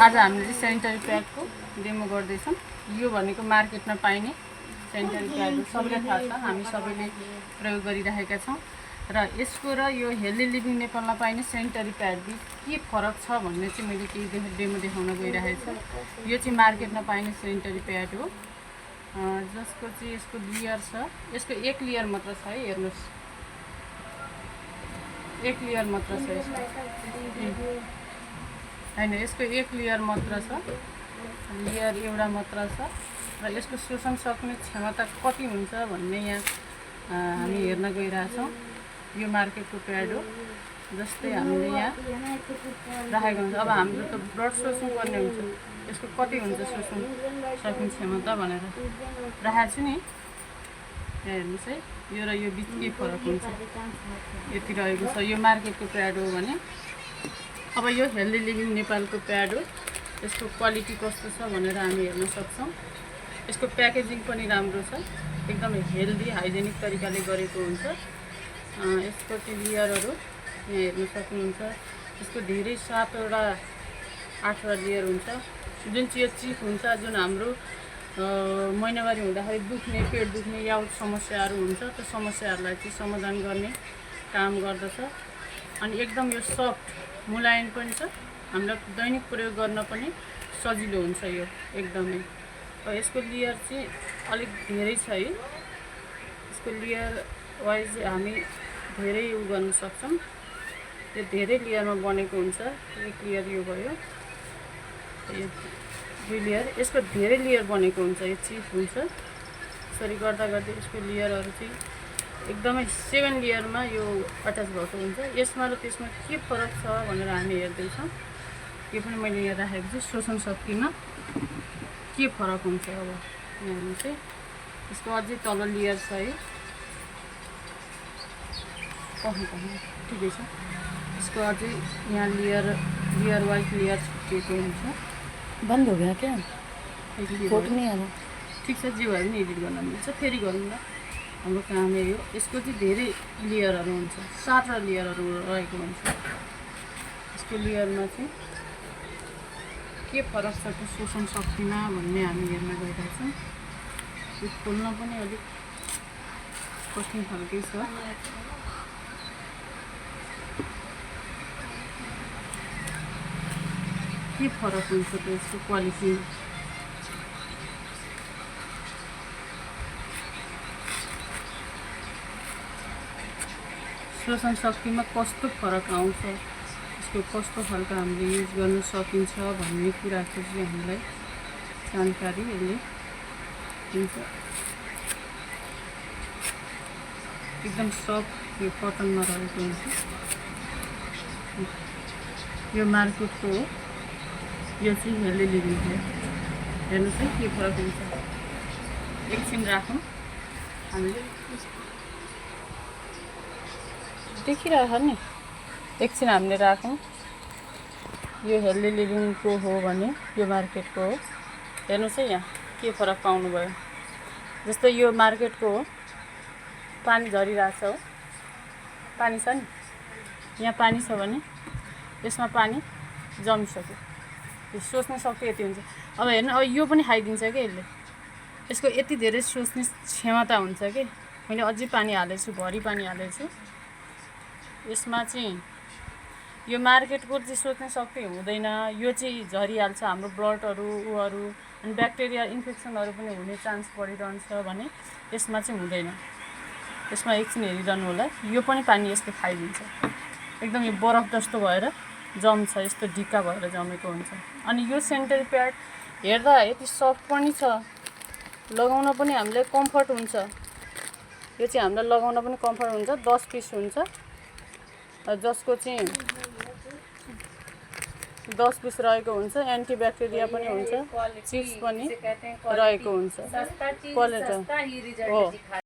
आज हामीले चाहिँ सेनिटरी प्याडको डेमो गर्दैछौँ। यो भनेको मार्केटमा पाइने सेनिटरी प्याड हो, सबैलाई थाहा छ, हामी सबैले प्रयोग गरिरहेका छौँ। र यसको र यो हेल्दी लिभिङ नेपालमा पाइने सेनिटरी प्याड बिच के फरक छ भन्ने चाहिँ मैले केही डेमो देखाउन गइरहेको छु। यो चाहिँ मार्केटमा पाइने सेनिटरी प्याड हो, जसको चाहिँ यसको लेयर छ। यसको एक लेयर मात्र छ है, हेर्नुहोस्, एक लेयर मात्र छ यसको, हैन, यसको एक लेयर मात्र छ, लेयर एउटा मात्र छ। र यसको शोषण सक्ने क्षमता कति हुन्छ भन्ने यहाँ हामी हेर्न गइरहेछौँ। यो मार्केटको प्याड हो, जस्तै हामीले यहाँ राखेको हुन्छ। अब हाम्रो त ब्लड शोषण पर्ने हुन्छ, यसको कति हुन्छ शोषण सक्ने क्षमता भनेर राखेको छु नि। यहाँ हेर्नुहोस् है, यो र यो बिच के फरक हुन्छ, यति रहेको छ। यो मार्केटको प्याड हो भने अब यो हेल्दी लिभिङ नेपालको प्याड हो, यसको क्वालिटी कस्तो छ भनेर हामी हेर्न सक्छौँ। यसको प्याकेजिङ पनि राम्रो छ, एकदम हेल्दी हाइजेनिक तरिकाले गरेको हुन्छ। यसको चाहिँ लेयरहरू यहाँ हेर्न सक्नुहुन्छ। यसको धेरै 7वटा 8वटा लेयर हुन्छ। जुन चाहिँ यो चिफ हुन्छ, जुन हाम्रो महिनावारी हुँदाखेरि दुख्ने, पेट दुख्ने याउट समस्याहरू हुन्छ, त्यो समस्याहरूलाई चाहिँ समाधान गर्ने काम गर्दछ। अनि एकदम यो सफ्ट मुलायम पनि छ, हामीलाई दैनिक प्रयोग गर्न पनि सजिलो हुन्छ यो एकदमै। यसको लेयर चाहिँ अलिक धेरै छ है, यसको लेयर वाइज हामी धेरै उ गर्न सक्छौँ। यो धेरै लेयरमा बनेको हुन्छ। एक लेयर यो भयो, यो दुई लेयर, यसको धेरै लेयर बनेको हुन्छ, यो चिफ हुन्छ। यसरी गर्दा गर्दै यसको लेयरहरू चाहिँ एकदमै 7 लेयरमा यो अट्याच भएको हुन्छ। यसमा र त्यसमा के फरक छ भनेर हामी हेर्दैछौँ। यो पनि मैले यहाँ राखेको छु, शोषण शक्तिमा के फरक हुन्छ। अब यहाँ हेर्नुहोस् है, यसको अझै तल लेयर छ है, ठिकै छ। इसको अझै यहाँ लेयर वाइज लेयर छुट्टिएको हुन्छ। बंद हो गया क्या? फोटो नहीं आ रहा। ठिक छ, जे भए पनि एडिट गर्न मिल्छ, फेरि गरौँ न, हाम्रो काम यही हो। यसको चाहिँ धेरै लेयरहरू हुन्छ, 7वटा लेयरहरू रहेको हुन्छ। यसको लेयरमा चाहिँ के फरक छ त्यो शोषण शक्तिमा भन्ने हामी हेर्न गइरहेछौँ। यो खोल्न पनि अलिक कठिन खालकै छ। के फरक हुन्छ त्यसको क्वालिटी, शोषण शक्तिमा कस्तो फरक आउँछ, यसको कस्तो खालको हामीले युज गर्न सकिन्छ भन्ने कुराको चाहिँ हामीलाई जानकारी यसले दिन्छ। एकदम सफ्ट यो कटनमा रहेको हुन्छ। यो मार्केटको हो, यो चाहिँ हेल्दी लिभिङ हो। हेर्नुहोस् है के फरक हुन्छ। एकछिन राखौँ, हामीले देखिरहेको नि, एकछिन हामीले राखौँ। यो हेल्दी लिभिङको हो भने यो मार्केटको हो। हेर्नुहोस् है यहाँ के फरक पाउनुभयो। जस्तै यो मार्केटको हो, पानी झरिरहेको छ हो, पानी छ नि, यहाँ पानी छ भने यसमा पानी जमिसक्यो, यो सोच्ने शक्ति यति हुन्छ। अब हेर्नु, अब यो पनि खाइदिन्छ क्या यसले, यसको यति धेरै सोच्ने क्षमता हुन्छ कि। मैले अझै पानी हालेको छु, भरि पानी हालेको छु। यसमा चाहिँ यो मार्केटको चाहिँ सोच्ने शक्ति हुँदैन, यो चाहिँ झरिहाल्छ हाम्रो ब्लडहरू उहरू, अनि ब्याक्टेरिया इन्फेक्सनहरू पनि हुने चान्स बढिरहन्छ भने यसमा चाहिँ हुँदैन। यसमा एकछिन हेरिरहनु होला, यो पनि पानी यसले खाइदिन्छ। एकदम यो बरफ जस्तो भएर जम्छ, यस्तो ढिक्का भएर जमेको हुन्छ। अनि यो सेनिटरी प्याड हेर्दा यति सफ्ट पनि छ, लगाउन पनि हामीलाई कम्फर्ट हुन्छ। यो चाहिँ हामीलाई लगाउन पनि कम्फर्ट हुन्छ। 10 पिस हुन्छ, जसको चाहिँ 10 पिस रहेको हुन्छ। एन्टिब्याक्टेरिया पनि हुन्छ, चिप्स पनि रहेको हुन्छ। क्वालिटी हो।